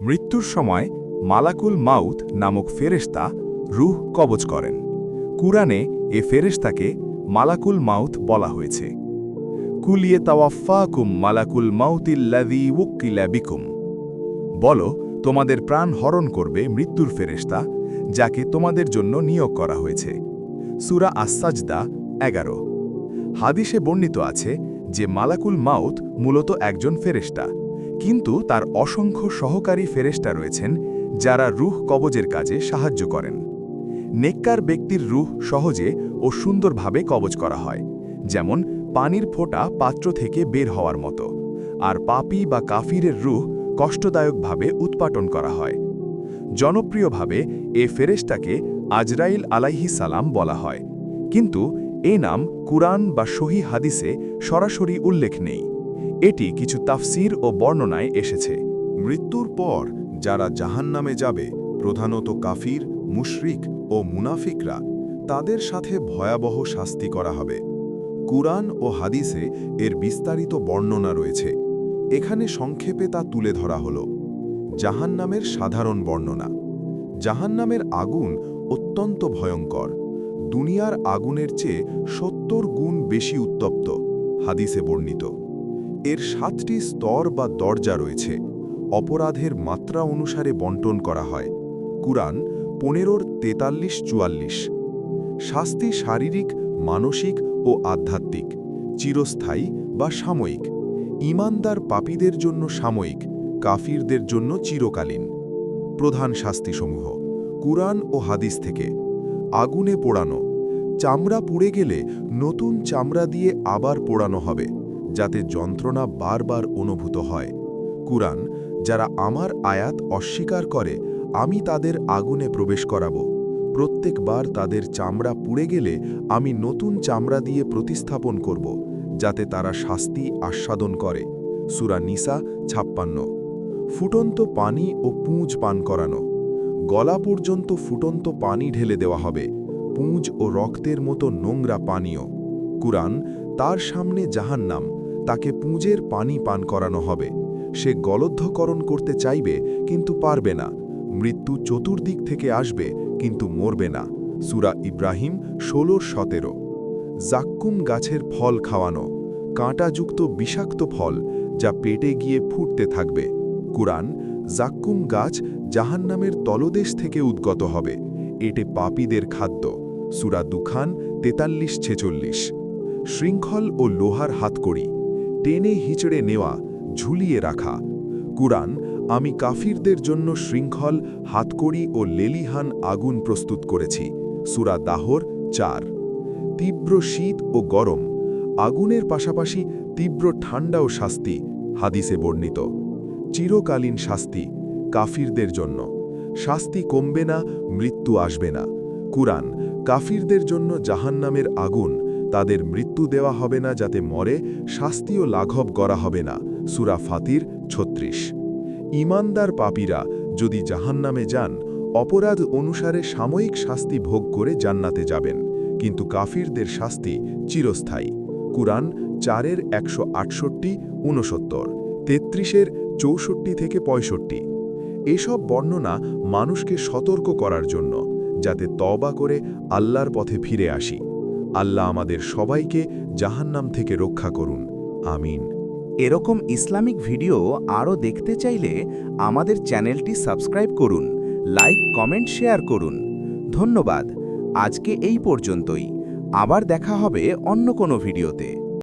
মৃত্যুর সময় মালাকুল মাউত নামক ফেরেশতা রূহ কবজ করেন। কুরআনে এ ফেরেশতাকে মালাকুল মাউত বলা হয়েছে। কুল ইয়াতাওয়াফাকুম মালাকুল মাউতিল্লাযী উক্কিলা বিকুম। বলো, তোমাদের প্রাণ হরণ করবে মৃত্যুর ফেরেশতা, যাকে তোমাদের জন্য নিয়োগ করা হয়েছে। সূরা আস-সাজদা 11। হাদিসে বর্ণিত আছে যে মালাকুল মাউত মূলত একজন ফেরেশতা, কিন্তু তার অসংখ্য সহকারী ফেরেশতা রয়েছেন যারা রূহ কবজের কাজে সাহায্য করেন। নেককার ব্যক্তির রূহ সহজে ও সুন্দরভাবে কবজ করা হয়, যেমন পানির ফোঁটা পাত্র থেকে বের হওয়ার মতো, আর পাপী বা কাফিরের রূহ কষ্টদায়কভাবে উৎপাটন করা হয়। জনপ্রিয়ভাবে এ ফেরেশতাকে আজরাইল আলাইহিস সালাম বলা হয়, কিন্তু এ নাম কুরআন বা সহিহ হাদিসে সরাসরি উল্লেখ নেই। এটি কিছু তাফসীর ও বর্ণনায় এসেছে। মৃত্যুর পর যারা জাহান্নামে যাবে, প্রধানত কাফির, মুশরিক ও মুনাফিকরা, তাদের সাথে ভয়াবহ শাস্তি করা হবে। কুরআন ও হাদিসে এর বিস্তারিত বর্ণনা রয়েছে। এখানে সংক্ষেপে তা তুলে ধরা হল। জাহান্নামের সাধারণ বর্ণনা। জাহান্নামের আগুন অত্যন্ত ভয়ঙ্কর। দুনিয়ার আগুনের চেয়ে ৭০ গুণ বেশি উত্তপ্ত, হাদিসে বর্ণিত। এর ৭টি স্তর বা দরজা রয়েছে। অপরাধের মাত্রা অনুসারে বণ্টন করা হয়। কুরআন 15-43-44। শাস্তি শারীরিক, মানসিক ও আধ্যাত্মিক, চিরস্থায়ী বা সাময়িক। ঈমানদার পাপীদের জন্য সাময়িক, কাফিরদের জন্য চিরকালীন। প্রধান শাস্তিসমূহ কুরআন ও হাদিস থেকে। আগুনে পোড়ানো। চামড়া পুড়ে গেলে নতুন চামড়া দিয়ে আবার পোড়ানো হবে, যাতে যন্ত্রণা বারবার অনুভূত হয়। কুরআন, যারা আমার আয়াত অস্বীকার করে আমি তাদের আগুনে প্রবেশ করাব। প্রত্যেকবার তাদের চামড়া পুড়ে গেলে আমি নতুন চামড়া দিয়ে প্রতিস্থাপন করব, যাতে তারা শাস্তি আস্বাদন করে। সূরা নিসা 56। ফুটন্ত পানি ও পুঁজ পান করানো। গলা পর্যন্ত ফুটন্ত পানি ঢেলে দেওয়া হবে, পুঁজ ও রক্তের মতো নোংরা পানীয়। কুরআন, তার সামনে জাহান্নাম, তাকে পুঁজের পানি পান করানো হবে। সে গলদ্ধকরণ করতে চাইবে কিন্তু পারবে না। মৃত্যু চতুর্দিক থেকে আসবে কিন্তু মরবে না। সূরা ইব্রাহিম 16-17। জাক্কুম গাছের ফল খাওয়ানো। কাঁটাযুক্ত বিষাক্ত ফল, যা পেটে গিয়ে ফুটতে থাকবে। কুরআন, জাক্কুম গাছ জাহান্নামের তলদেশ থেকে উদ্গত হবে। এটি পাপীদের খাদ্য। সূরা দুখান 43-46। শৃঙ্খল ও লোহার হাতকড়ি। টেনে হিচড়ে নেওয়া, ঝুলিয়ে রাখা। কুরআন, আমি কাফিরদের জন্য শৃঙ্খল, হাতকড়ি ও লেলিহান আগুন প্রস্তুত করেছি। সূরা দাহর 4। তীব্র শীত ও গরম। আগুনের পাশাপাশি তীব্র ঠান্ডা ও শাস্তি, হাদিসে বর্ণিত। চিরকালীন শাস্তি, কাফিরদের জন্য। শাস্তি কমবে না, মৃত্যু আসবে না। কুরআন, কাফিরদের জন্য জাহান্নামের আগুন, তাদের মৃত্যু দেওয়া হবে না যাতে মরে, শাস্তিও লাঘব করা হবে না। সূরা ফাতির 36। ঈমানদার পাপীরা যদি জাহান্নামে যান, অপরাধ অনুসারে সাময়িক শাস্তি ভোগ করে জান্নাতে যাবেন, কিন্তু কাফিরদের শাস্তি চিরস্থায়ী। কুরআন 4-168-69, 33-64-65। এসব বর্ণনা মানুষকে সতর্ক করার জন্য, যাতে তওবা করে আল্লাহর পথে ফিরে আসি। আল্লাহ আমাদের সবাইকে জাহান্নাম থেকে রক্ষা করুন। আমিন। এরকম ইসলামিক ভিডিও আরও দেখতে চাইলে আমাদের চ্যানেলটি সাবস্ক্রাইব করুন, লাইক, কমেন্ট, শেয়ার করুন। ধন্যবাদ। আজকে এই পর্যন্তই। আবার দেখা হবে অন্য কোনো ভিডিওতে।